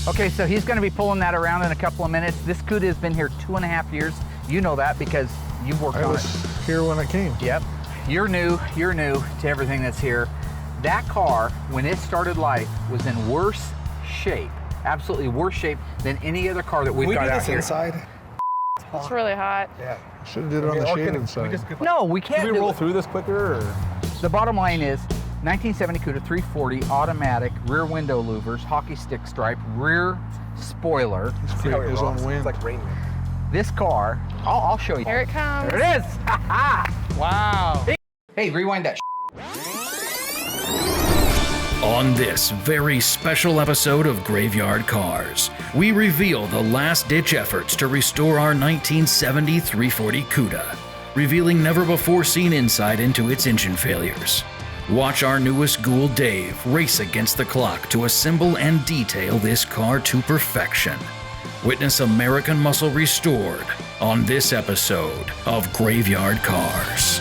Okay, so he's going to be pulling that around in a couple of minutes. This Cuda has been here 2.5 years. You know that because you've worked on it. I was here when it came. Yep. You're new to everything that's here. That car, when it started life, was in worse shape, absolutely worse shape than any other car that we've got out here. Inside? It's really hot. Yeah. Should have did it on the shaded side. No, we can't. Can we roll through this quicker? Or? The bottom line is 1970 Cuda 340 automatic, rear window louvers, hockey stick stripe, rear spoiler. He's creating his own wind. It's like rain. This car, I'll show you. Here it comes. There it is. Wow. Hey, rewind that. On this very special episode of Graveyard Cars, we reveal the last-ditch efforts to restore our 1970 340 Cuda, revealing never-before-seen insight into its engine failures. Watch our newest ghoul, Dave, race against the clock to assemble and detail this car to perfection. Witness American muscle restored on this episode of Graveyard Cars.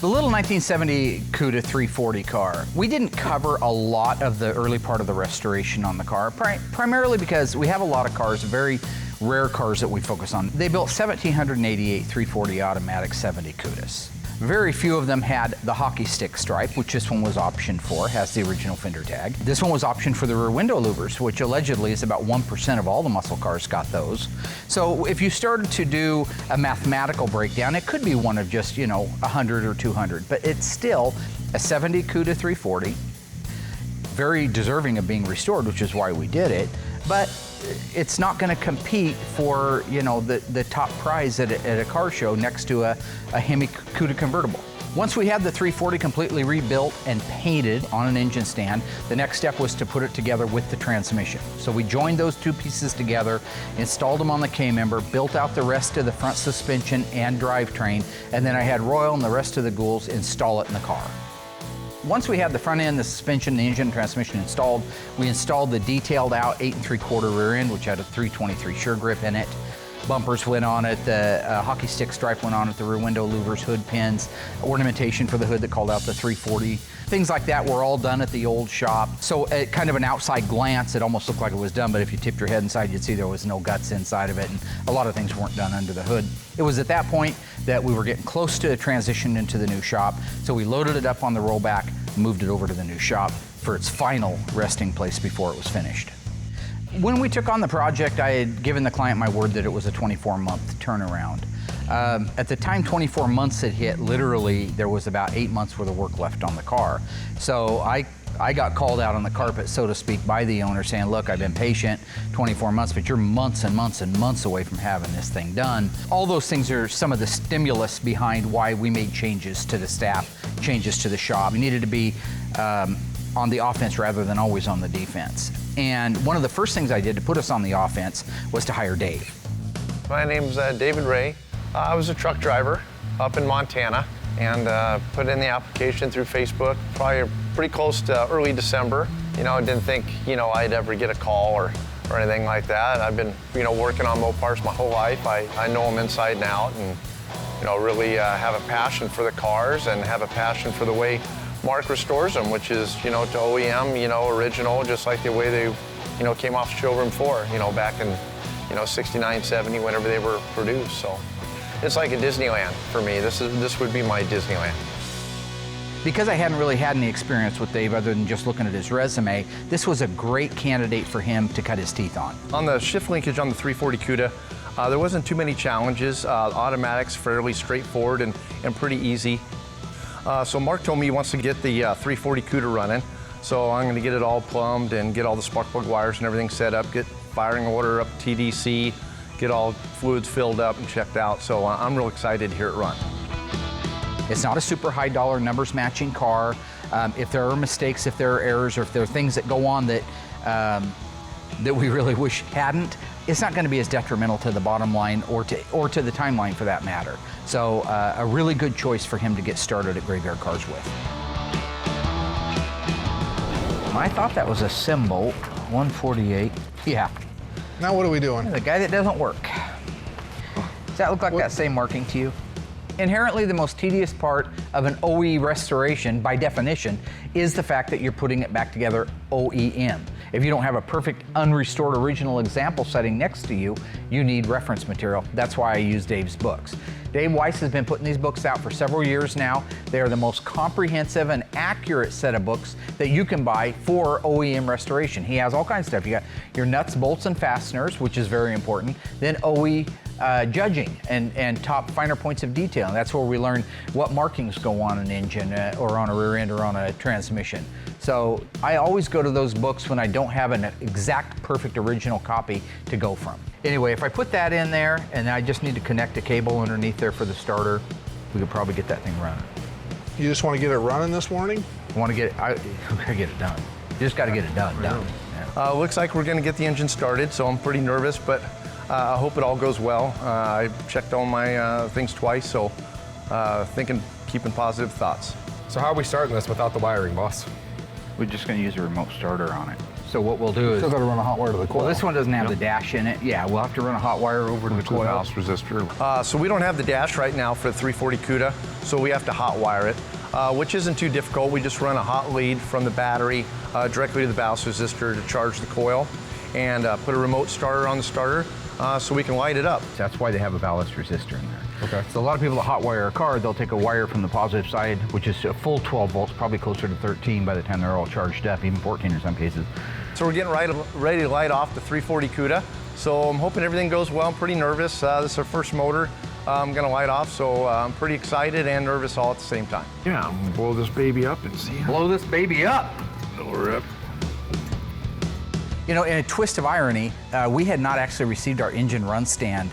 The little 1970 Cuda 340 car, we didn't cover a lot of the early part of the restoration on the car, primarily because we have a lot of cars, very rare cars that we focus on. They built 1,788 340 automatic 70 Cudas. Very few of them had the hockey stick stripe, which this one was optioned for, has the original fender tag. This one was optioned for the rear window louvers, which allegedly is about 1% of all the muscle cars got those. So if you started to do a mathematical breakdown, it could be one of just, 100 or 200, but it's still a 70 Cuda 340, very deserving of being restored, which is why we did it, but it's not going to compete for, the top prize at a car show next to a Hemi Cuda convertible. Once we had the 340 completely rebuilt and painted on an engine stand, the next step was to put it together with the transmission. So we joined those two pieces together, installed them on the K-member, built out the rest of the front suspension and drivetrain, and then I had Royal and the rest of the ghouls install it in the car. Once we had the front end, the suspension, the engine, and transmission installed, we installed the detailed out 8 3/4 rear end, which had a 323 sure grip in it. Bumpers went on it, the hockey stick stripe went on it, the rear window louvers, hood pins, ornamentation for the hood that called out the 340. Things like that were all done at the old shop. So at kind of an outside glance, it almost looked like it was done, but if you tipped your head inside, you'd see there was no guts inside of it, and a lot of things weren't done under the hood. It was at that point that we were getting close to a transition into the new shop, so we loaded it up on the rollback, moved it over to the new shop for its final resting place before it was finished. When we took on the project, I had given the client my word that it was a 24-month turnaround. At the time 24 months had hit, literally there was about 8 months worth of work left on the car. So I got called out on the carpet, so to speak, by the owner saying, look, I've been patient 24 months, but you're months and months and months away from having this thing done. All those things are some of the stimulus behind why we made changes to the staff, changes to the shop. We needed to be on the offense rather than always on the defense. And one of the first things I did to put us on the offense was to hire Dave. My name's David Ray. I was a truck driver up in Montana and put in the application through Facebook, probably pretty close to early December. I didn't think, I'd ever get a call or anything like that. I've been, working on Mopars my whole life. I know them inside and out and, really have a passion for the cars and have a passion for the way Mark restores them, which is, to OEM, original, just like the way they, came off showroom floor, back in, 69, 70, whenever they were produced. So it's like a Disneyland for me. This would be my Disneyland. Because I hadn't really had any experience with Dave other than just looking at his resume, this was a great candidate for him to cut his teeth on. On the shift linkage on the 340 Cuda, there wasn't too many challenges. Automatics fairly straightforward and pretty easy. So Mark told me he wants to get the 340 Cuda running. So I'm going to get it all plumbed and get all the spark plug wires and everything set up, get firing order up TDC, get all fluids filled up and checked out. So I'm real excited to hear it run. It's not a super high dollar numbers matching car. If there are mistakes, if there are errors, or if there are things that go on that that we really wish hadn't, it's not going to be as detrimental to the bottom line or to the timeline for that matter. So a really good choice for him to get started at Graveyard Cars with. I thought that was a symbol, 148. Yeah. Now what are we doing? The guy that doesn't work. Does that look like that same marking to you? Inherently, the most tedious part of an OE restoration, by definition, is the fact that you're putting it back together OEM. If you don't have a perfect unrestored original example setting next to you, you need reference material. That's why I use Dave's books. Dave Weiss has been putting these books out for several years now. They are the most comprehensive and accurate set of books that you can buy for OEM restoration. He has all kinds of stuff. You got your nuts, bolts, and fasteners, which is very important. Then OE judging and top finer points of detail. And that's where we learn what markings go on an engine or on a rear end or on a transmission. So I always go to those books when I don't have an exact perfect original copy to go from. Anyway, if I put that in there and I just need to connect a cable underneath there for the starter, we could probably get that thing running. You just want to get it running this morning? I want to get it, we gotta get it done. You just gotta get it done. Yeah. Looks like we're gonna get the engine started, so I'm pretty nervous, but I hope it all goes well. I checked all my things twice, so keeping positive thoughts. So how are we starting this without the wiring, boss? We're just gonna use a remote starter on it. So what we'll do is... Still gotta run a hot wire to the coil. Well, this one doesn't have the dash in it. Yeah, we'll have to run a hot wire over to the coil. Ballast resistor. So we don't have the dash right now for the 340 Cuda, so we have to hot wire it, which isn't too difficult. We just run a hot lead from the battery directly to the ballast resistor to charge the coil, and put a remote starter on the starter so we can light it up. That's why they have a ballast resistor in there. Okay. So a lot of people that hot wire a car, they'll take a wire from the positive side, which is a full 12 volts, probably closer to 13 by the time they're all charged up, even 14 in some cases. So we're getting ready to light off the 340 Cuda. So I'm hoping everything goes well. I'm pretty nervous. This is our first motor I'm gonna light off, so I'm pretty excited and nervous all at the same time. Yeah, I'm gonna blow this baby up and see. Blow this baby up. Blow up. You know, in a twist of irony, we had not actually received our engine run stand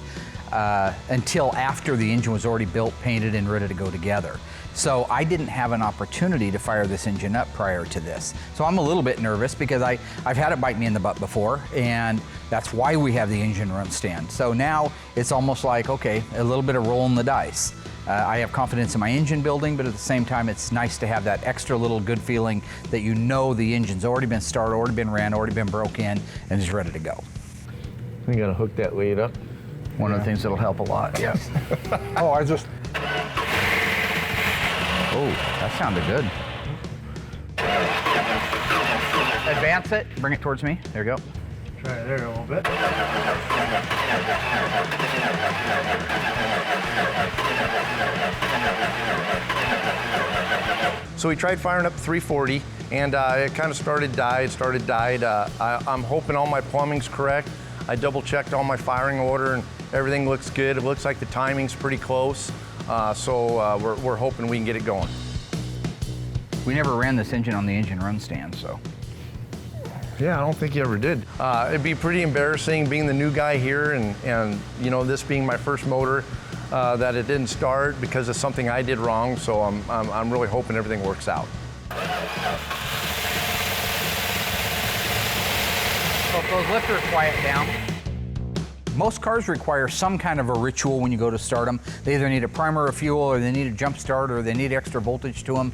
until after the engine was already built, painted, and ready to go together. So I didn't have an opportunity to fire this engine up prior to this. So I'm a little bit nervous because I've had it bite me in the butt before, and that's why we have the engine run stand. So now it's almost like, okay, a little bit of rolling the dice. I have confidence in my engine building, but at the same time, it's nice to have that extra little good feeling that you know the engine's already been started, already been ran, already been broke in, and is ready to go. You gotta hook that lead up. One of the things that'll help a lot, yeah. Oh, I just... Oh, that sounded good. Advance it, bring it towards me. There you go. Try it there a little bit. So we tried firing up 340, and it kind of started, died. I'm hoping all my plumbing's correct. I double checked all my firing order, and everything looks good. It looks like the timing's pretty close. So we're hoping we can get it going. We never ran this engine on the engine run stand, so. Yeah, I don't think you ever did. It'd be pretty embarrassing being the new guy here and you know, this being my first motor, that it didn't start because of something I did wrong. So I'm really hoping everything works out. So if those lifters quiet down. Most cars require some kind of a ritual when you go to start them. They either need a primer of fuel, or they need a jump start, or they need extra voltage to them.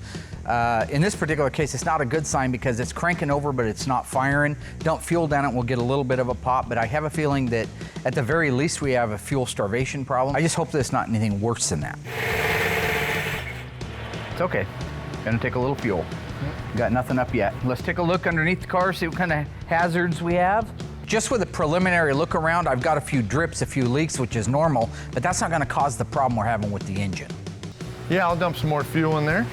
In this particular case, it's not a good sign because it's cranking over, but it's not firing. Dump fuel down it, we'll get a little bit of a pop, but I have a feeling that at the very least we have a fuel starvation problem. I just hope that it's not anything worse than that. It's okay. Gonna take a little fuel. Got nothing up yet. Let's take a look underneath the car, see what kind of hazards we have. Just with a preliminary look around, I've got a few drips, a few leaks, which is normal, but that's not gonna cause the problem we're having with the engine. Yeah, I'll dump some more fuel in there.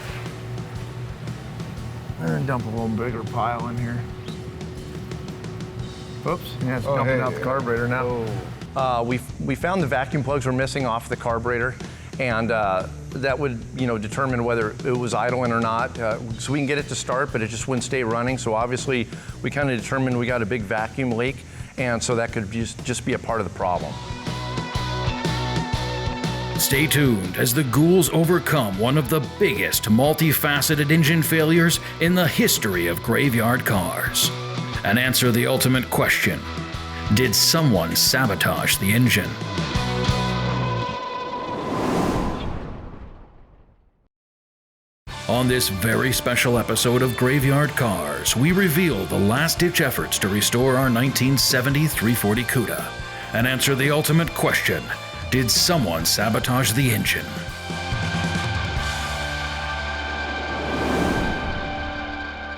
And dump a little bigger pile in here. Oops, yeah, it's dumping out the carburetor now. We found the vacuum plugs were missing off the carburetor, and that would, you know, determine whether it was idling or not. So we can get it to start, but it just wouldn't stay running. So obviously, we kind of determined we got a big vacuum leak, and so that could just be a part of the problem. Stay tuned as the ghouls overcome one of the biggest multifaceted engine failures in the history of graveyard cars, and answer the ultimate question: did someone sabotage the engine? On this very special episode of Graveyard Cars, we reveal the last-ditch efforts to restore our 1970 340 Cuda and answer the ultimate question: did someone sabotage the engine?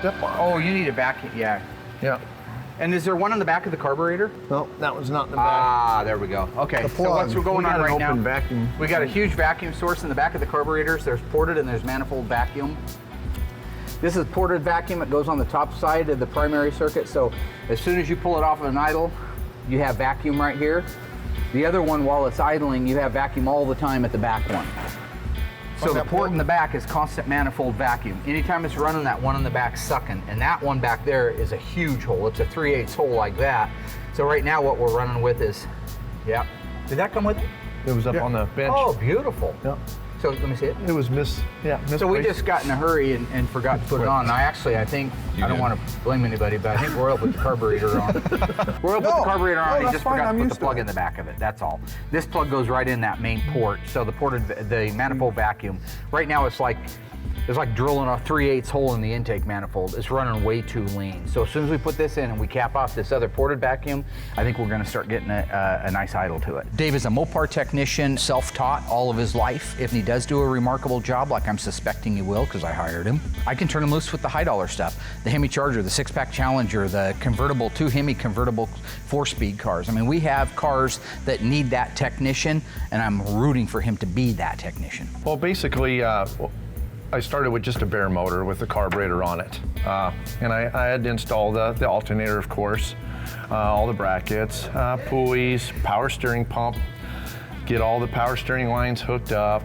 up on. Oh, you need a vacuum, yeah. Yeah. And is there one on the back of the carburetor? No, that one's not in the back. Ah, there we go. Okay, so what's going on right now? Vacuum. We got a huge vacuum source in the back of the carburetors. There's ported and there's manifold vacuum. This is ported vacuum. It goes on the top side of the primary circuit. So as soon as you pull it off of an idle, you have vacuum right here. The other one, while it's idling, you have vacuum all the time at the back one. So the port in the back is constant manifold vacuum. Anytime it's running, that one in the back sucking. And that one back there is a huge hole. It's a 3/8 hole like that. So right now what we're running with is, yeah. Did that come with it? It was up on the bench. Oh, beautiful. Yeah. So let me see it. It was So we just got in a hurry and forgot to put it on. I think, I don't want to blame anybody, but I think Royal put the carburetor on. Royal put the carburetor on, he just forgot to put the plug in the back of it, that's all. This plug goes right in that main port, so the manifold vacuum, right now it's like drilling a 3/8 hole in the intake manifold. It's running way too lean. So as soon as we put this in and we cap off this other ported vacuum, I think we're gonna start getting a nice idle to it. Dave is a Mopar technician, self-taught all of his life. If he does do a remarkable job, like I'm suspecting he will because I hired him, I can turn him loose with the high dollar stuff. The Hemi Charger, the 6-pack Challenger, the convertible, 2 Hemi convertible 4-speed cars. I mean, we have cars that need that technician, and I'm rooting for him to be that technician. Well, basically, I started with just a bare motor with the carburetor on it. And I had to install the alternator, of course, all the brackets, pulleys, power steering pump, get all the power steering lines hooked up.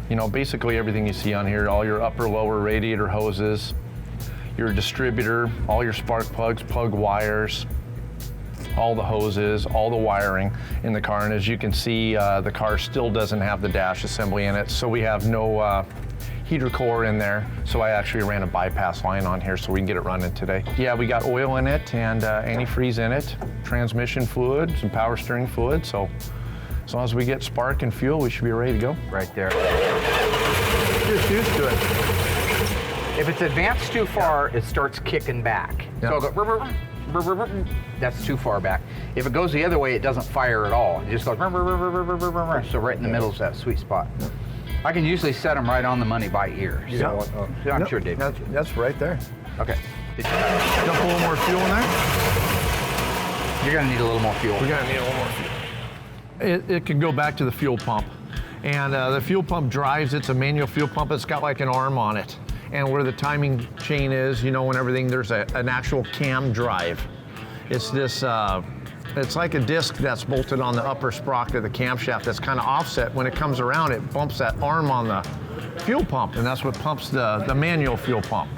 You know, basically everything you see on here, all your upper, lower radiator hoses, your distributor, all your spark plugs, plug wires, all the hoses, all the wiring in the car. And as you can see, the car still doesn't have the dash assembly in it, so we have no heater core in there, so I actually ran a bypass line on here so we can get it running today. Yeah, we got oil in it and antifreeze in it, transmission fluid, some power steering fluid, so as long as we get spark and fuel, we should be ready to go. Right there. Just used to it. If it's advanced too far, it starts kicking back. Yeah. So I'll go, that's too far back. If it goes the other way, it doesn't fire at all. It just goes, so right in the middle is that sweet spot. Yeah. I can usually set them right on the money by ear. Yeah. So I'm sure Dave. That's right there. Okay. Dump a little more fuel in there. You're gonna need a little more fuel. We're gonna need a little more fuel. It can go back to the fuel pump. And the fuel pump drives, it's a manual fuel pump. It's got like an arm on it. And where the timing chain is, you know, and everything, there's an actual cam drive. It's this, it's like a disc that's bolted on the upper sprocket of the camshaft that's kind of offset. When it comes around, it bumps that arm on the fuel pump, and that's what pumps the manual fuel pump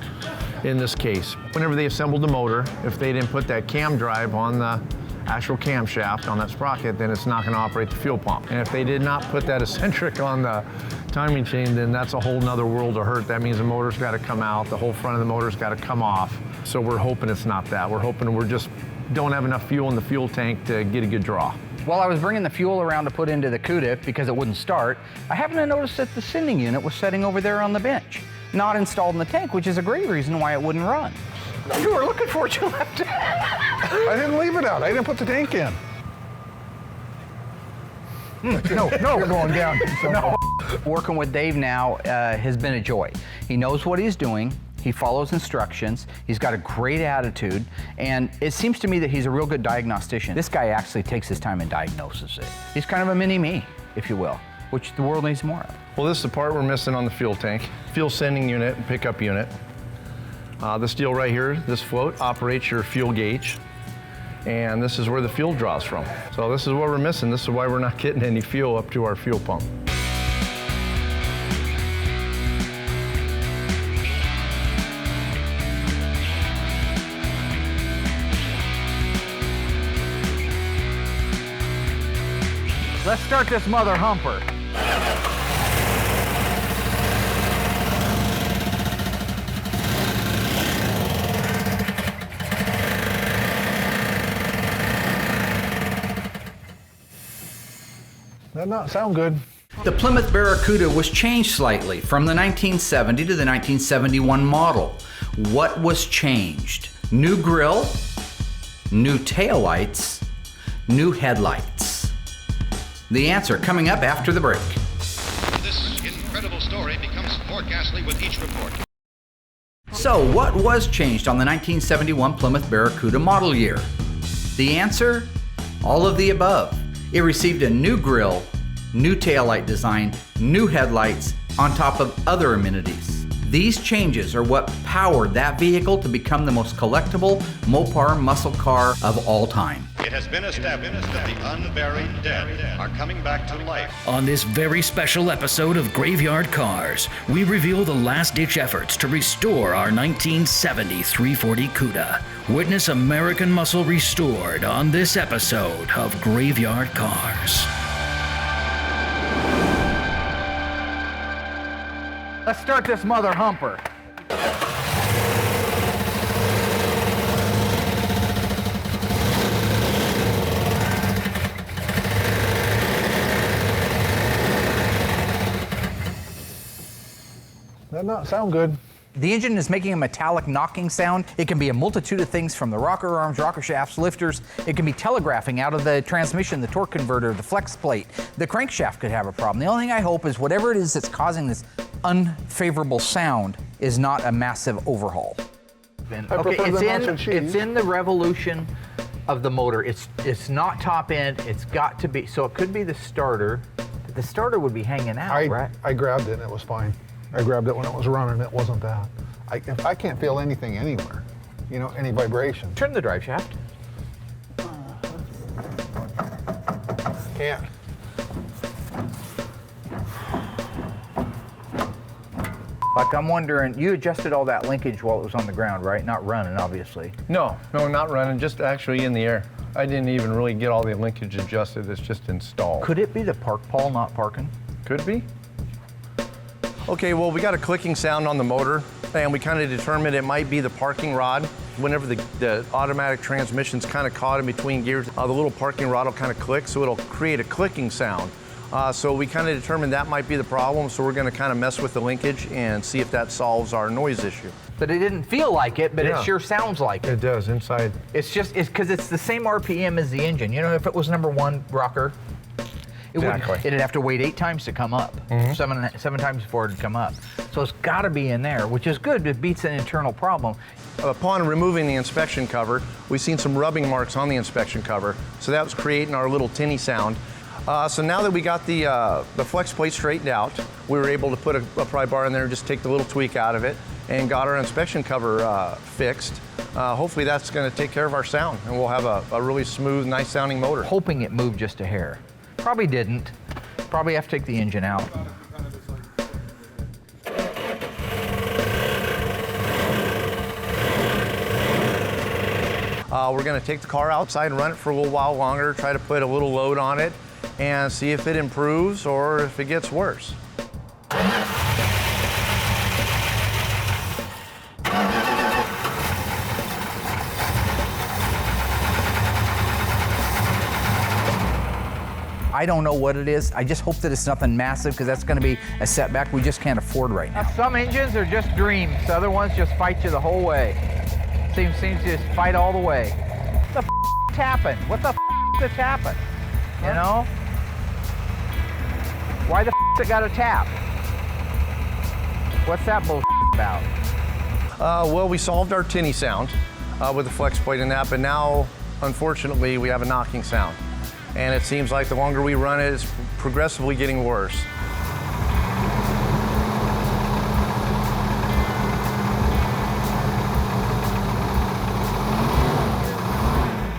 in this case. Whenever they assembled the motor, if they didn't put that cam drive on the actual camshaft on that sprocket, then it's not going to operate the fuel pump. And if they did not put that eccentric on the timing chain, then that's a whole nother world of hurt. That means the motor's got to come out, the whole front of the motor's got to come off. So we're hoping it's not that. We're hoping we're just don't have enough fuel in the fuel tank to get a good draw. While I was bringing the fuel around to put into the Cuda because it wouldn't start, I happened to notice that the sending unit was sitting over there on the bench, not installed in the tank, which is a great reason why it wouldn't run. You were looking for it, you left it. I didn't leave it out. I didn't put the tank in. No, you're going down. No. Working with Dave now has been a joy. He knows what he's doing. He follows instructions. He's got a great attitude, and it seems to me that he's a real good diagnostician. This guy actually takes his time and diagnoses it. He's kind of a mini-me, if you will, which the world needs more of. Well, this is the part we're missing on the fuel tank. Fuel sending unit and pickup unit. This deal right here, this float, operates your fuel gauge, and this is where the fuel draws from. So this is what we're missing. This is why we're not getting any fuel up to our fuel pump. Let's start this mother humper. That not sound good. The Plymouth Barracuda was changed slightly from the 1970 to the 1971 model. What was changed? New grille, new taillights, new headlights. The answer coming up after the break. This incredible story becomes more ghastly with each report. So what was changed on the 1971 Plymouth Barracuda model year? The answer? All of the above. It received a new grille, new taillight design, new headlights, on top of other amenities. These changes are what powered that vehicle to become the most collectible Mopar muscle car of all time. It has been established that the unburied dead are coming back to life. On this very special episode of Graveyard Cars, we reveal the last-ditch efforts to restore our 1970 340 Cuda. Witness American muscle restored on this episode of Graveyard Cars. Let's start this mother humper. That not sound good. The engine is making a metallic knocking sound. It can be a multitude of things, from the rocker arms, rocker shafts, lifters. It can be telegraphing out of the transmission, the torque converter, the flex plate. The crankshaft could have a problem. The only thing I hope is whatever it is that's causing this unfavorable sound is not a massive overhaul. Okay, it's in the revolution of the motor. It's not top end. It's got to be, so it could be the starter. The starter would be hanging out, right? I grabbed it and it was fine. I grabbed it when it was running. It wasn't that. I can't feel anything anywhere. You know, any vibration. Turn the drive shaft. Can't. Like, I'm wondering, you adjusted all that linkage while it was on the ground, right? Not running, obviously. No, not running, just actually in the air. I didn't even really get all the linkage adjusted. It's just installed. Could it be the park pawl not parking? Could be. Okay, well, we got a clicking sound on the motor, and we kind of determined it might be the parking rod. Whenever the automatic transmission's kind of caught in between gears, the little parking rod will kind of click, so it'll create a clicking sound. So we kind of determined that might be the problem, so we're going to kind of mess with the linkage and see if that solves our noise issue. But it didn't feel like it, but Yeah. it sure sounds like it. It does, inside. It's because it's the same RPM as the engine. You know, if it was #1 rocker, it'd have to wait 8 times to come up. Seven times before it'd come up. So it's got to be in there, which is good. It beats an internal problem. Upon removing the inspection cover, we've seen some rubbing marks on the inspection cover, so that was creating our little tinny sound. So now that we got the flex plate straightened out, we were able to put a pry bar in there and just take the little tweak out of it and got our inspection cover fixed. Hopefully that's going to take care of our sound, and we'll have a really smooth, nice sounding motor. Hoping it moved just a hair. Probably didn't. Probably have to take the engine out. We're going to take the car outside and run it for a little while longer, try to put a little load on it, and see if it improves or if it gets worse. I don't know what it is. I just hope that it's nothing massive, because that's going to be a setback we just can't afford right now. Some engines are just dreams. Other ones just fight you the whole way. Seems to just fight all the way. What the f***'s happened? What the f***'s happened? You know? Why the f***'s it got a tap? What's that bullshit about? Well, we solved our tinny sound with the flex plate and that, but now, unfortunately, we have a knocking sound. And it seems like the longer we run it, it's progressively getting worse.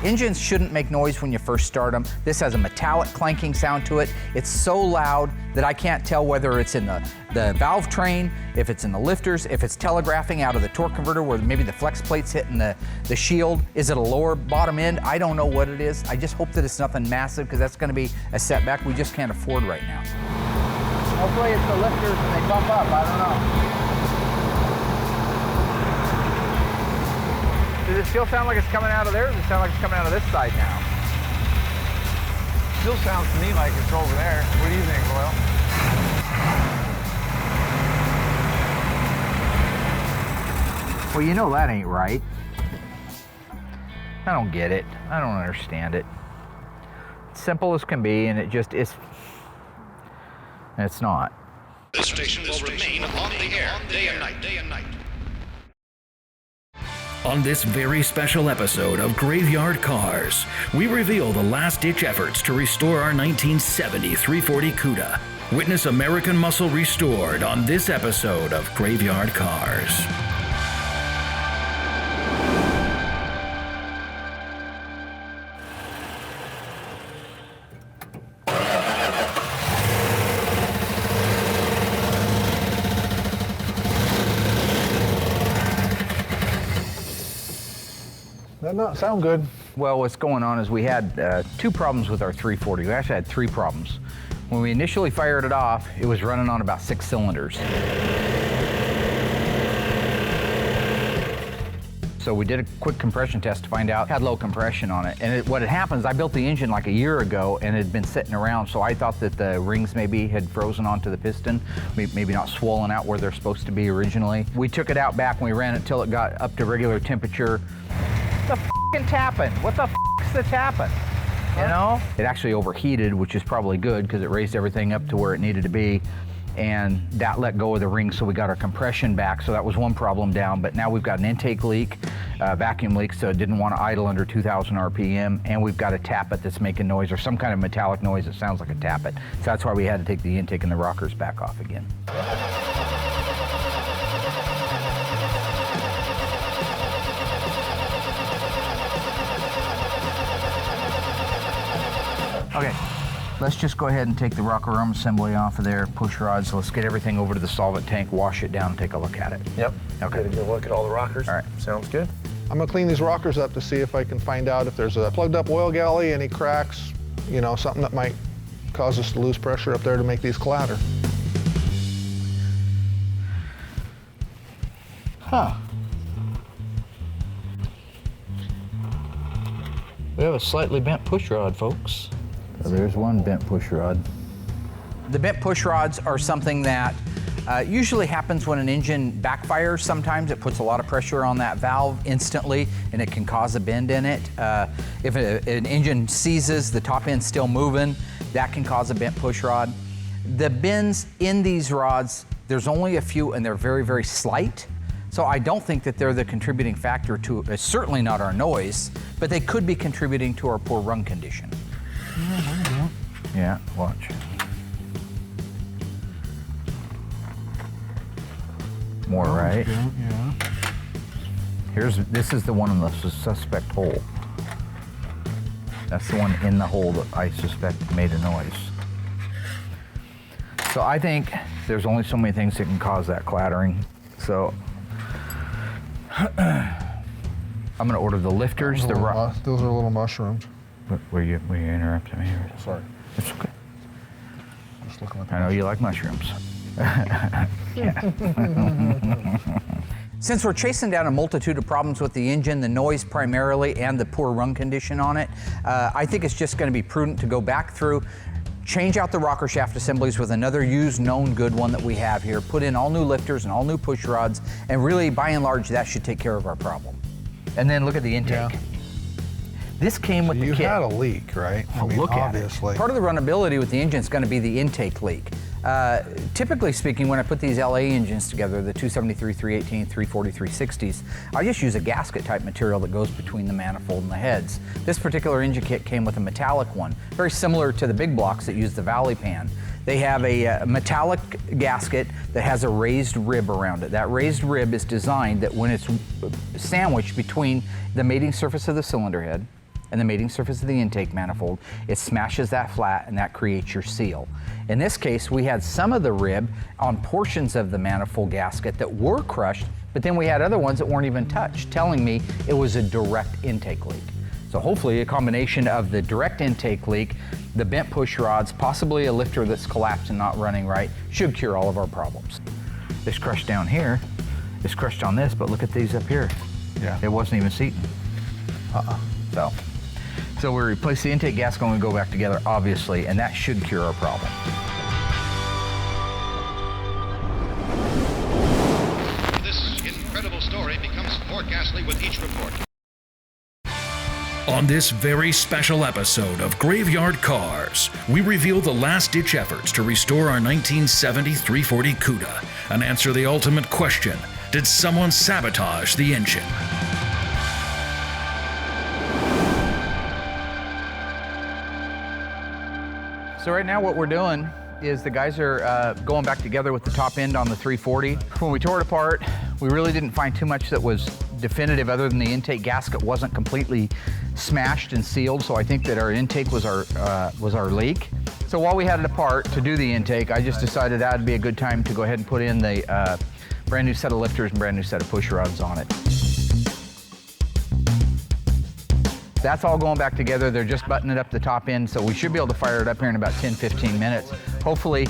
Engines shouldn't make noise when you first start them. This has a metallic clanking sound to it. It's so loud that I can't tell whether it's in the valve train, if it's in the lifters, if it's telegraphing out of the torque converter where maybe the flex plate's hitting the shield. Is it a lower bottom end? I don't know what it is. I just hope that it's nothing massive, because that's going to be a setback we just can't afford right now. Hopefully it's the lifters and they bump up. I don't know. Does it still sound like it's coming out of there, or does it sound like it's coming out of this side now? Still sounds to me like it's over there. What do you think, Will? Well, you know that ain't right. I don't get it. I don't understand it. It's simple as can be, and it just is. It's not. This station will remain on the air day and night. On this very special episode of Graveyard Cars, we reveal the last-ditch efforts to restore our 1970 340 Cuda. Witness American muscle restored on this episode of Graveyard Cars. That not sound good. Well, what's going on is we had two problems with our 340. We actually had three problems. When we initially fired it off, it was running on about 6 cylinders. So we did a quick compression test to find out it had low compression on it. And what had happened is I built the engine like a year ago and it had been sitting around, so I thought that the rings maybe had frozen onto the piston, maybe not swollen out where they're supposed to be originally. We took it out back and we ran it till it got up to regular temperature. The f***ing tapping? What the f***'s the tapping? You know? It actually overheated, which is probably good because it raised everything up to where it needed to be. And that let go of the ring, so we got our compression back. So that was one problem down, but now we've got an intake leak, vacuum leak, so it didn't want to idle under 2,000 RPM, and we've got a tappet that's making noise, or some kind of metallic noise that sounds like a tappet. So that's why we had to take the intake and the rockers back off again. Okay, let's just go ahead and take the rocker arm assembly off of there, push rods. Let's get everything over to the solvent tank, wash it down, and take a look at it. Yep. Okay. Get a good look at all the rockers. All right. Sounds good. I'm gonna clean these rockers up to see if I can find out if there's a plugged up oil galley, any cracks, you know, something that might cause us to lose pressure up there to make these clatter. Huh. We have a slightly bent push rod, folks. So there's one bent push rod. The bent push rods are something that usually happens when an engine backfires. Sometimes it puts a lot of pressure on that valve instantly and it can cause a bend in it. If an engine seizes, the top end's still moving, that can cause a bent push rod. The bends in these rods, there's only a few and they're very, very slight. So I don't think that they're the contributing factor to, certainly not our noise, but they could be contributing to our poor run condition. Yeah, watch. More right. Yeah. This is the one in the suspect hole. That's the one in the hole that I suspect made a noise. So I think there's only so many things that can cause that clattering. So I'm gonna order the lifters, Those are little mushrooms. Were you interrupting me? Sorry. It's okay. Just looking at I know you like mushrooms. Since we're chasing down a multitude of problems with the engine, the noise primarily, and the poor run condition on it, I think it's just going to be prudent to go back through, change out the rocker shaft assemblies with another used, known good one that we have here, put in all new lifters and all new push rods, and really, by and large, that should take care of our problem. And then look at the intake. Yeah. This came with the kit. You had a leak, right? I mean, Look obviously. at it. Part of the runnability with the engine is going to be the intake leak. Typically speaking, when I put these LA engines together, the 273, 318, 340, 360s, I just use a gasket type material that goes between the manifold and the heads. This particular engine kit came with a metallic one, very similar to the big blocks that use the Valley Pan. They have a metallic gasket that has a raised rib around it. That raised rib is designed that when it's sandwiched between the mating surface of the cylinder head and the mating surface of the intake manifold, it smashes that flat and that creates your seal. In this case, we had some of the rib on portions of the manifold gasket that were crushed, but then we had other ones that weren't even touched, telling me it was a direct intake leak. So hopefully a combination of the direct intake leak, the bent push rods, possibly a lifter that's collapsed and not running right, should cure all of our problems. This crushed down here, it's crushed on this, but look at these up here. Yeah. It wasn't even seating. So we replace the intake gasket when we go back together, obviously, and that should cure our problem. This incredible story becomes more ghastly with each report. On this very special episode of Graveyard Cars, we reveal the last-ditch efforts to restore our 1970 340 Cuda and answer the ultimate question: did someone sabotage the engine? So right now what we're doing is the guys are going back together with the top end on the 340. When we tore it apart, we really didn't find too much that was definitive other than the intake gasket wasn't completely smashed and sealed, so I think that our intake was our leak. So while we had it apart to do the intake, I just decided that'd be a good time to go ahead and put in the brand new set of lifters and brand new set of push rods on it. That's all going back together. They're just buttoning up the top end, so we should be able to fire it up here in about 10-15 minutes. Hopefully,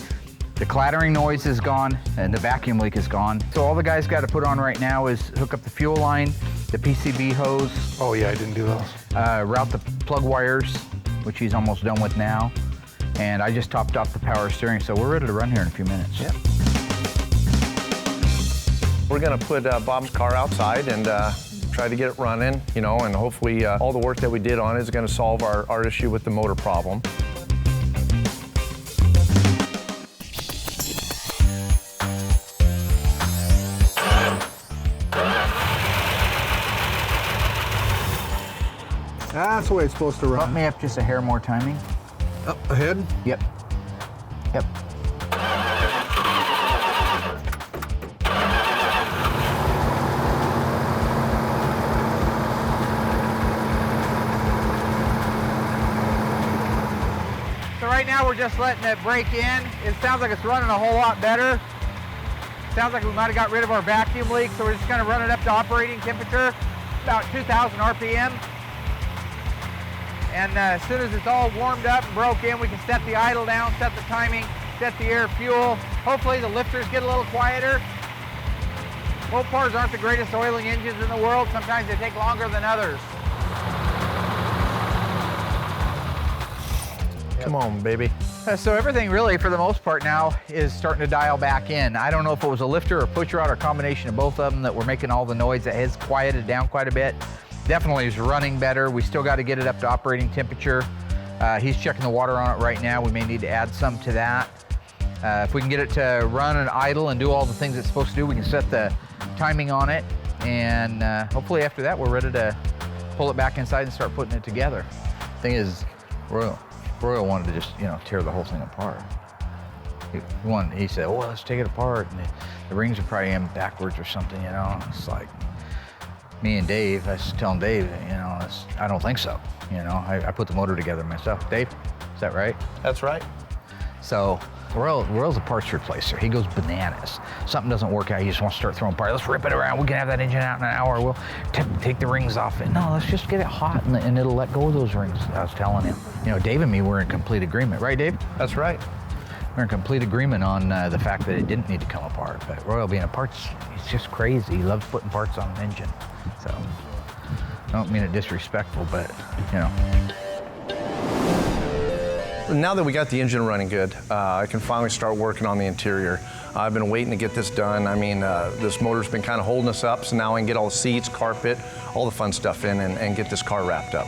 the clattering noise is gone and the vacuum leak is gone. So all the guys got to put on right now is hook up the fuel line, the PCB hose. Oh yeah, I didn't do those. Route the plug wires, which he's almost done with now. And I just topped off the power steering, so we're ready to run here in a few minutes. Yep. We're gonna put Bob's car outside and try to get it running, you know, and hopefully all the work that we did on it is gonna solve our issue with the motor problem. That's the way it's supposed to Bump run. me up just a hair more timing. Up ahead. Yep. Yep. So right now we're just letting it break in. It sounds like it's running a whole lot better. Sounds like we might have got rid of our vacuum leak, so we're just gonna run it up to operating temperature, about 2,000 RPM. And as soon as it's all warmed up and broke in, we can set the idle down, set the timing, set the air fuel. Hopefully the lifters get a little quieter. Mopars aren't the greatest oiling engines in the world. Sometimes they take longer than others. Come on, baby. So everything really, for the most part now, is starting to dial back in. I don't know if it was a lifter or push rod or a combination of both of them that were making all the noise. That has quieted down quite a bit. Definitely is running better. We still got to get it up to operating temperature. He's checking the water on it right now. We may need to add some to that. If we can get it to run and idle and do all the things it's supposed to do, we can set the timing on it. And hopefully after that, we're ready to pull it back inside and start putting it together. Thing is, Royal wanted to just, tear the whole thing apart. He said, oh, let's take it apart. And the rings are probably in backwards or something, It's like, me and Dave, I was telling Dave, I don't think so. I put the motor together myself. Dave, is that right? That's right. So Royal's a parts replacer. He goes bananas. Something doesn't work out, he just wants to start throwing parts. Let's rip it around. We can have that engine out in an hour. We'll take the rings off it. No, let's just get it hot and it'll let go of those rings. I was telling him. Dave and me were in complete agreement. Right, Dave? That's right. We're in complete agreement on the fact that it didn't need to come apart. But Royal being a parts, he's just crazy. He loves putting parts on an engine. So, I don't mean it disrespectful, but, Now that we got the engine running good, I can finally start working on the interior. I've been waiting to get this done. I mean, this motor's been kind of holding us up, so now I can get all the seats, carpet, all the fun stuff in and get this car wrapped up.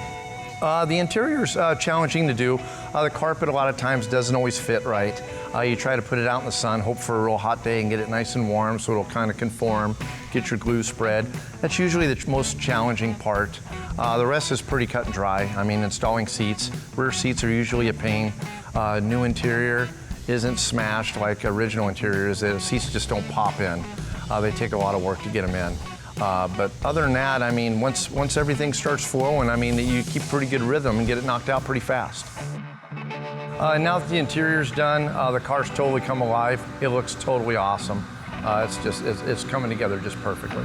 The interior's challenging to do. The carpet a lot of times doesn't always fit right. You try to put it out in the sun, hope for a real hot day and get it nice and warm so it'll kind of conform, get your glue spread. That's usually the most challenging part. The rest is pretty cut and dry. I mean, installing seats. Rear seats are usually a pain. New interior isn't smashed like original interiors. The seats just don't pop in. They take a lot of work to get them in. But other than that, I mean, once everything starts flowing, I mean, you keep pretty good rhythm and get it knocked out pretty fast. Now that the interior's done, the car's totally come alive. It looks totally awesome. It's coming together just perfectly.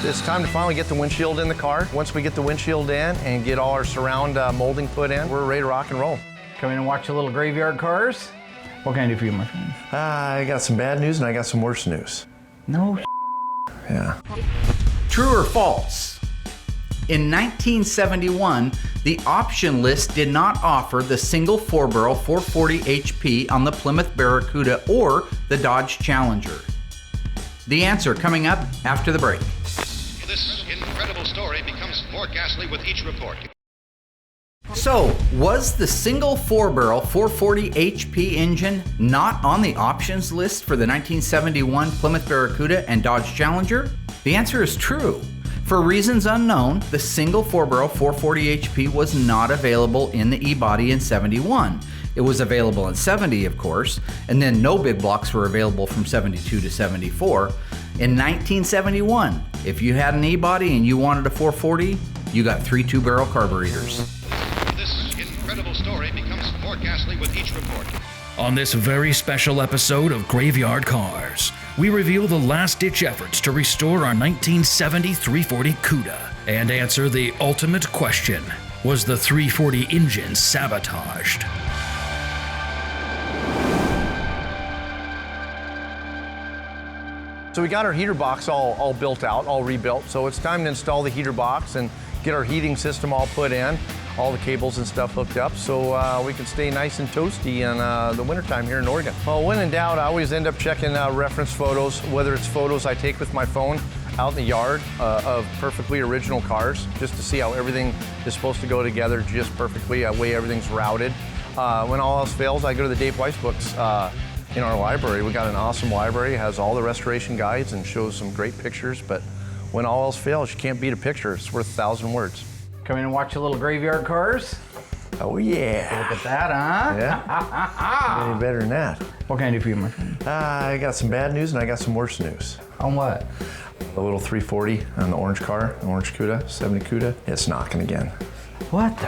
It's time to finally get the windshield in the car. Once we get the windshield in and get all our surround molding put in, we're ready to rock and roll. Come in and watch a little Graveyard Cars. What can I do for you, my friend? I got some bad news and I got some worse news. No. Yeah. True or false? In 1971, the option list did not offer the single 4-barrel 440 HP on the Plymouth Barracuda or the Dodge Challenger. The answer coming up after the break. This incredible story becomes more ghastly with each report. So, was the single 4-barrel 440 HP engine not on the options list for the 1971 Plymouth Barracuda and Dodge Challenger? The answer is true. For reasons unknown, the single 4-barrel 440 HP was not available in the E-body in 71. It was available in 70, of course, and then no big blocks were available from 72 to 74. In 1971, if you had an E-body and you wanted a 440, you got 3 2-barrel carburetors. This incredible story becomes more ghastly with each report. On this very special episode of Graveyard Cars, we reveal the last-ditch efforts to restore our 1970 340 Cuda and answer the ultimate question: was the 340 engine sabotaged? So we got our heater box all built out, all rebuilt. So it's time to install the heater box and get our heating system all put in, all the cables and stuff hooked up, so we can stay nice and toasty in the wintertime here in Oregon. Well, when in doubt, I always end up checking reference photos, whether it's photos I take with my phone out in the yard of perfectly original cars, just to see how everything is supposed to go together just perfectly, that way everything's routed. When all else fails, I go to the Dave Weiss books. In our library, we got an awesome library. It has all the restoration guides and shows some great pictures, but when all else fails, you can't beat a picture. It's worth 1,000 words. Come in and watch a little Graveyard Cars. Oh yeah. Look at that, huh? Yeah. Any better than that. What can I do for you, my friend? I got some bad news and I got some worse news. On what? The little 340 on the orange car, the orange Cuda, 70 Cuda, it's knocking again. What the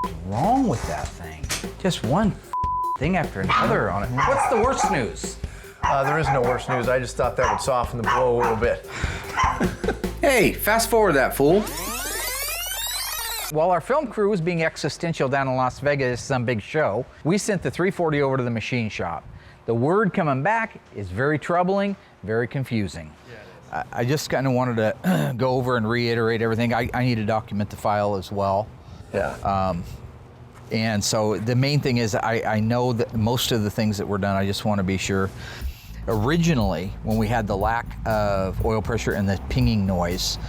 is wrong with that thing? Just one thing after another on it. What's the worst news? There is no worse news. I just thought that would soften the blow a little bit. Hey, fast forward that, fool. While our film crew was being existential down in Las Vegas, some big show, we sent the 340 over to the machine shop. The word coming back is very troubling, very confusing. I just kind of wanted to go over and reiterate everything. I need to document the file as well. Yeah. And so the main thing is I know that most of the things that were done, I just want to be sure. Originally, when we had the lack of oil pressure and the pinging noise,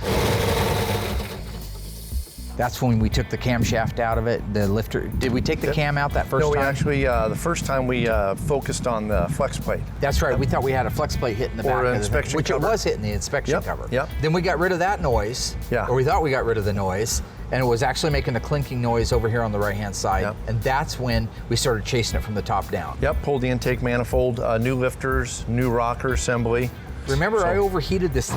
that's when we took the camshaft out of it, the lifter. Did we take the cam out that first time? No, we actually, the first time we focused on the flex plate. That's right, we thought we had a flex plate hitting the Or back an of the thing, inspection which cover. it was hitting the inspection Yep, cover. yep. Then we got rid of that noise, Yeah. or we thought we got rid of the noise, and it was actually making a clinking noise over here on the right-hand side, Yep. and that's when we started chasing it from the top down. Yep, pulled the intake manifold, new lifters, new rocker assembly. Remember, I overheated this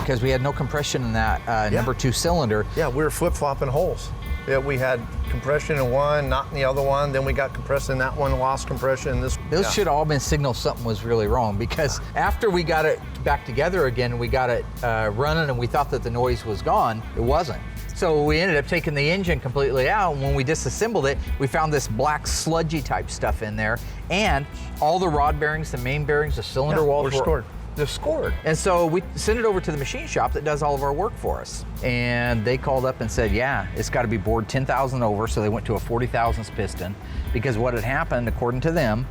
because we had no compression in that number 2 cylinder. Yeah, we were flip-flopping holes. Yeah, we had compression in one, not in the other one. Then we got compression in that one, lost compression in this. Those should all been signals something was really wrong, because after we got it back together again, we got it running and we thought that the noise was gone, it wasn't. So we ended up taking the engine completely out, and when we disassembled it, we found this black sludgy type stuff in there, and all the rod bearings, the main bearings, the cylinder walls were scored. They're scored. And so we sent it over to the machine shop that does all of our work for us. And they called up and said, yeah, it's got to be bored 10,000 over. So they went to a 40 thousandths piston, because what had happened, according to them,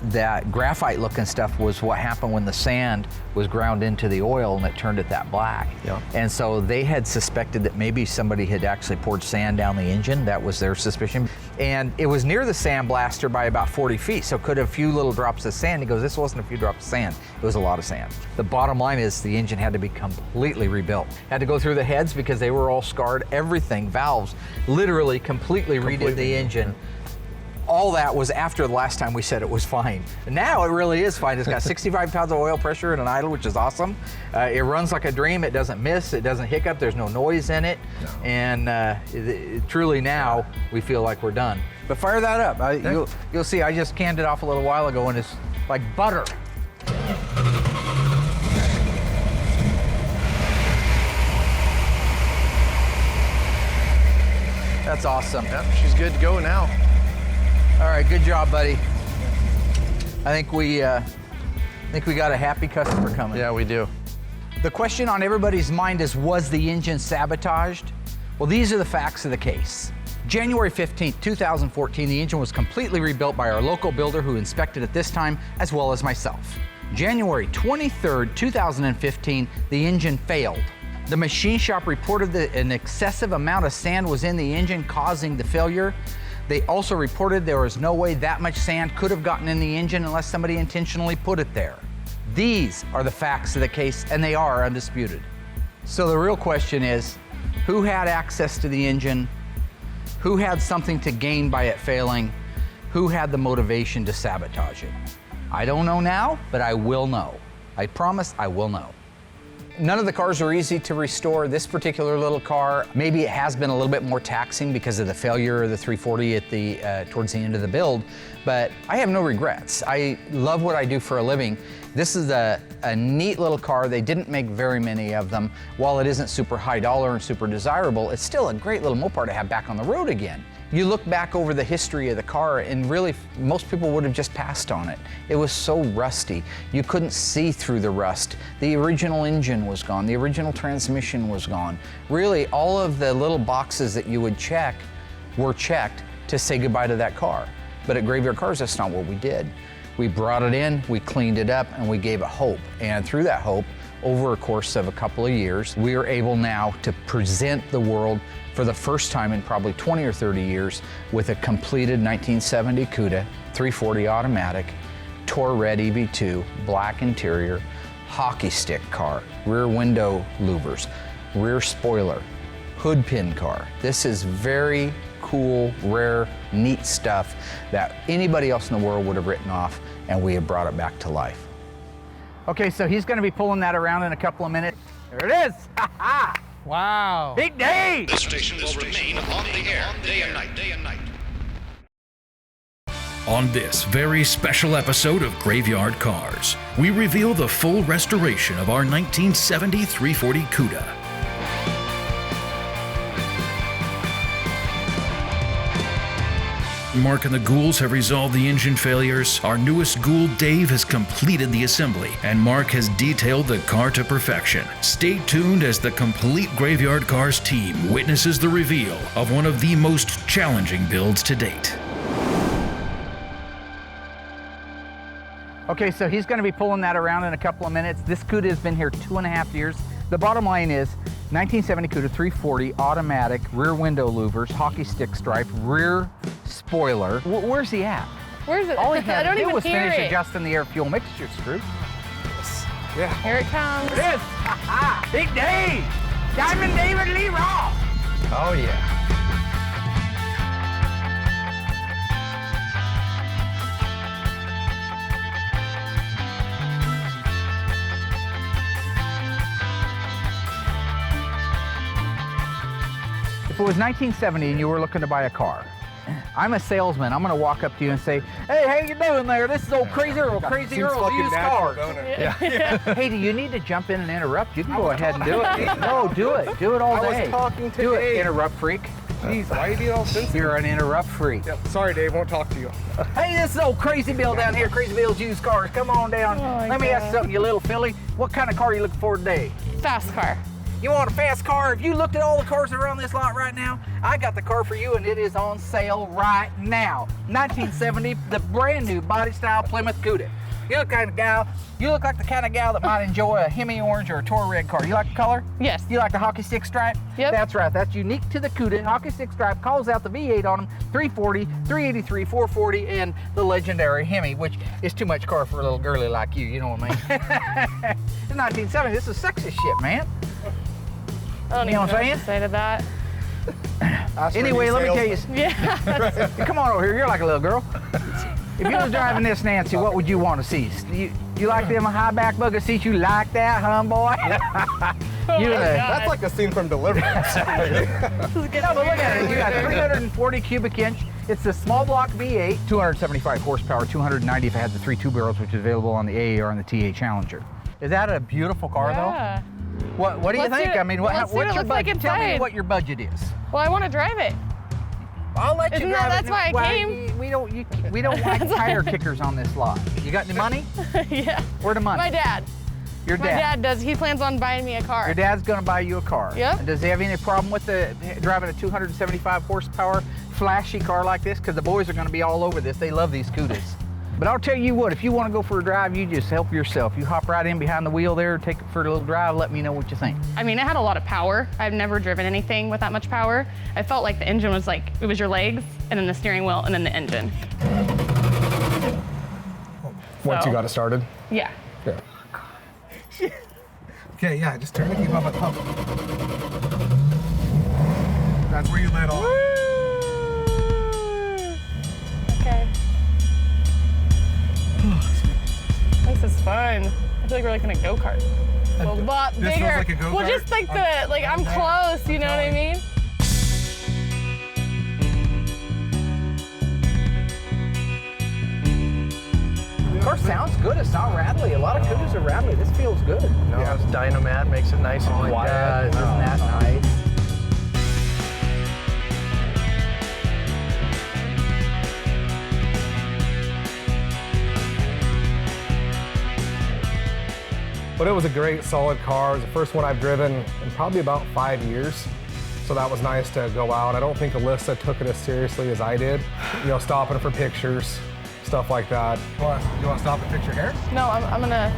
that graphite looking stuff was what happened when the sand was ground into the oil and it turned it that black. Yeah. And so they had suspected that maybe somebody had actually poured sand down the engine. That was their suspicion. And it was near the sandblaster by about 40 feet. So could a few little drops of sand. He goes, this wasn't a few drops of sand. It was a lot of sand. The bottom line is the engine had to be completely rebuilt. Had to go through the heads because they were all scarred. Everything, valves, literally completely redid the engine. All that was after the last time we said it was fine. Now it really is fine. It's got 65 pounds of oil pressure and an idle, which is awesome. It runs like a dream. It doesn't miss. It doesn't hiccup. There's no noise in it. No. And truly now we feel like we're done. But fire that up. You'll see. I just canned it off a little while ago, and it's like butter. That's awesome. Yep, she's good to go now. All right, good job, buddy. I think we got a happy customer coming. Yeah, we do. The question on everybody's mind is, was the engine sabotaged? Well, these are the facts of the case. January 15th, 2014, the engine was completely rebuilt by our local builder who inspected it this time, as well as myself. January 23rd, 2015, the engine failed. The machine shop reported that an excessive amount of sand was in the engine, causing the failure. They also reported there was no way that much sand could have gotten in the engine unless somebody intentionally put it there. These are the facts of the case, and they are undisputed. So the real question is, who had access to the engine? Who had something to gain by it failing? Who had the motivation to sabotage it? I don't know now, but I will know. I promise I will know. None of the cars are easy to restore. This particular little car, maybe it has been a little bit more taxing because of the failure of the 340 at the towards the end of the build, but I have no regrets. I love what I do for a living. This is a neat little car. They didn't make very many of them. While it isn't super high dollar and super desirable, it's still a great little Mopar to have back on the road again. You look back over the history of the car and really most people would have just passed on it. It was so rusty. You couldn't see through the rust. The original engine was gone. The original transmission was gone. Really, all of the little boxes that you would check were checked to say goodbye to that car. But at Graveyard Carz, that's not what we did. We brought it in, we cleaned it up, and we gave it hope. And through that hope, over a course of a couple of years, we are able now to present the world for the first time in probably 20 or 30 years with a completed 1970 Cuda 340 automatic, tour-red EV2, black interior, hockey stick car, rear window louvers, rear spoiler, hood pin car. This is very cool, rare, neat stuff that anybody else in the world would have written off, and we have brought it back to life. Okay, so he's going to be pulling that around in a couple of minutes. There it is! Ha-ha! Wow. Big day! This station will remain on the air day and night. On this very special episode of Graveyard Carz, we reveal the full restoration of our 1970 340 Cuda. Mark and the Ghouls have resolved the engine failures. Our newest ghoul, Dave, has completed the assembly, and Mark has detailed the car to perfection. Stay tuned as the complete Graveyard Carz team witnesses the reveal of one of the most challenging builds to date. Okay, so he's going to be pulling that around in a couple of minutes. This Cuda has been here 2.5 years. The bottom line is 1970 Cuda 340 automatic, rear window louvers, hockey stick stripe, rear spoiler. Where's he at? Where's it? All he had I don't to do even was hear finish it. adjusting the air fuel mixture screw. Yeah. Here it comes. It is! Ha-ha! Big day! Diamond David Lee Roth! Oh, yeah. If it was 1970 and you were looking to buy a car, I'm a salesman. I'm going to walk up to you and say, "Hey, how you doing there? This is old Crazy Earl, Crazy Earl's used cars." Hey, do you need to jump in and interrupt? You can go ahead and do it. No, do it. Do it all day. I was talking to Do it, Dave. interrupt freak. Jeez, why are you being all sensitive? You're an interrupt freak. Yeah, sorry, Dave, won't talk to you. Hey, this is old Crazy Bill down here. Crazy Bill's used cars. Come on down. Oh, Let me ask you God. something, you little filly. What kind of car are you looking for today? Fast car. You want a fast car? If you looked at all the cars that are on this lot right now, I got the car for you and it is on sale right now. 1970, the brand new body style Plymouth Cuda. You look like the kind of gal that might enjoy a Hemi orange or a Tour red car. You like the color? Yes. You like the hockey stick stripe? Yep. That's right. That's unique to the Cuda. Hockey stick stripe calls out the V8 on them, 340, 383, 440, and the legendary Hemi, which is too much car for a little girly like you. You know what I mean? It's 1970. This is sexy shit, man. I don't You know even what I'm know what to say to that. Anyway, let me tell you. Yeah. Come on over here. You're like a little girl. If you was driving this, Nancy, what would you want to see? You like them high back bucket seats? You like that, huh, boy? That's like a scene from Deliverance. No, but look at it. You got 340 cubic inch. It's a small block V8, 275 horsepower, 290 if it had the 3 2-barrels, which is available on the AAR and the TA Challenger. Is that a beautiful car, Yeah. though? What do you Let's think? see it. I mean, Let's see what what's it your looks like budget? Tell me inside. what your budget is. Well, I want to drive it. I'll let you Isn't drive that- it. that's why I Well, came? We don't like tire kickers on this lot. You got any money? Yeah. Where the money? My dad. Your My dad does. He plans on buying me a car. Your dad's gonna buy you a car. Yep. And does he have any problem with driving a 275 horsepower flashy car like this? Because the boys are gonna be all over this. They love these Cudas. But I'll tell you what, if you want to go for a drive, you just help yourself. You hop right in behind the wheel there, take it for a little drive, let me know what you think. I mean, it had a lot of power. I've never driven anything with that much power. I felt like the engine was like, it was your legs, and then the steering wheel, and then the engine. Once So- you got it started. Yeah. Yeah. Okay, yeah, just turn the key, pump it, pump. That's where you let off. Okay. This is fun. I feel like we're like in a go-kart. A lot This bigger. feels like a go-kart? Well, just like I'm close, you know what I mean? The car sounds good. It's not rattly. A lot of Cudas are rattly. This feels good. No, it's Dynamat, makes it nice and quiet. Isn't that nice? But it was a great, solid car. It was the first one I've driven in probably about 5 years. So that was nice to go out. I don't think Alyssa took it as seriously as I did. You know, stopping for pictures, stuff like that. You want to stop and picture hair? No, I'm gonna.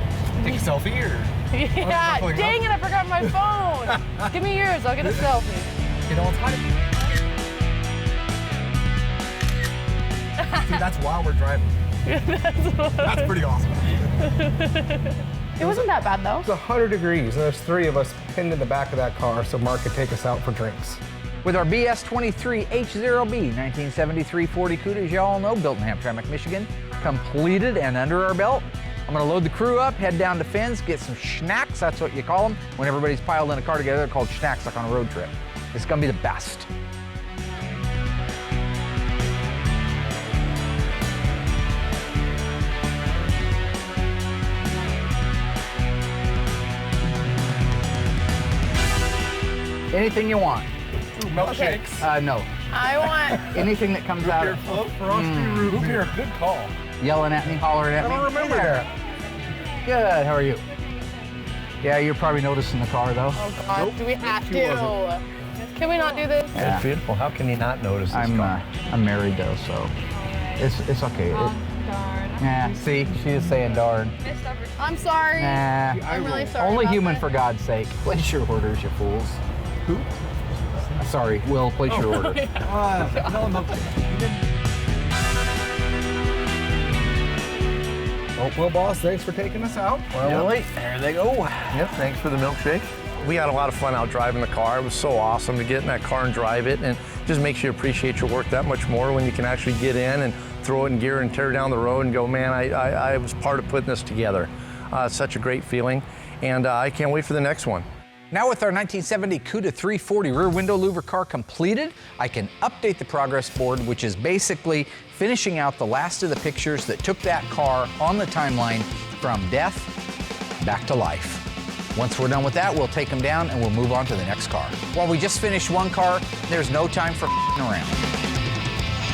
Take a selfie or? Yeah, Oh, dang it, I forgot my phone. Give me yours, I'll get a selfie. You know, it's kind of... See, that's while we're driving. That's pretty awesome. It wasn't that bad though. It's 100 degrees, and there's 3 of us pinned in the back of that car so Mark could take us out for drinks. With our BS23 H0B 1973 40 Cuda, as you all know, built in Hamtramck, Michigan, completed and under our belt. I'm gonna load the crew up, head down to Finn's, get some schnacks, that's what you call them. When everybody's piled in a car together, they're called schnacks, like on a road trip. It's gonna be the best. Anything you want. Ooh, milkshakes. No. I want. Anything that comes out of Root beer, good call. yelling at me, hollering at me. I don't remember Hey there. that. Good, how are you? Yeah, you're probably noticing the car though. Oh God, Nope, do we have she to? Can we not do this? Yeah. It's beautiful. How can you not notice this car? I'm married though, so it's okay. Darn. Yeah, see, she is saying darn. I'm sorry. Nah, I'm really sorry. only about human that. for God's sake. Place your orders, you fools. Who? Sorry, Will, place your order. Oh, well, boss, thanks for taking us out. Well, there they go. Yep, thanks for the milkshake. We had a lot of fun out driving the car. It was so awesome to get in that car and drive it, and it just makes you appreciate your work that much more when you can actually get in and throw it in gear and tear down the road and go, man, I was part of putting this together. It's such a great feeling, and I can't wait for the next one. Now with our 1970 Cuda 340 rear window louver car completed, I can update the progress board, which is basically finishing out the last of the pictures that took that car on the timeline from death back to life. Once we're done with that, we'll take them down and we'll move on to the next car. While we just finished one car, there's no time for around.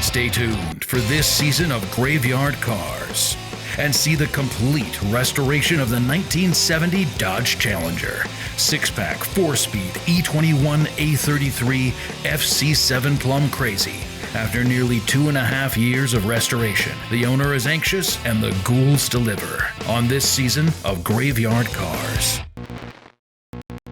Stay tuned for this season of Graveyard Cars and see the complete restoration of the 1970 Dodge Challenger. 6-pack, 4-speed, E21 A33 FC7 Plum Crazy. After nearly 2.5 years of restoration, the owner is anxious and the ghouls deliver on this season of Graveyard Cars.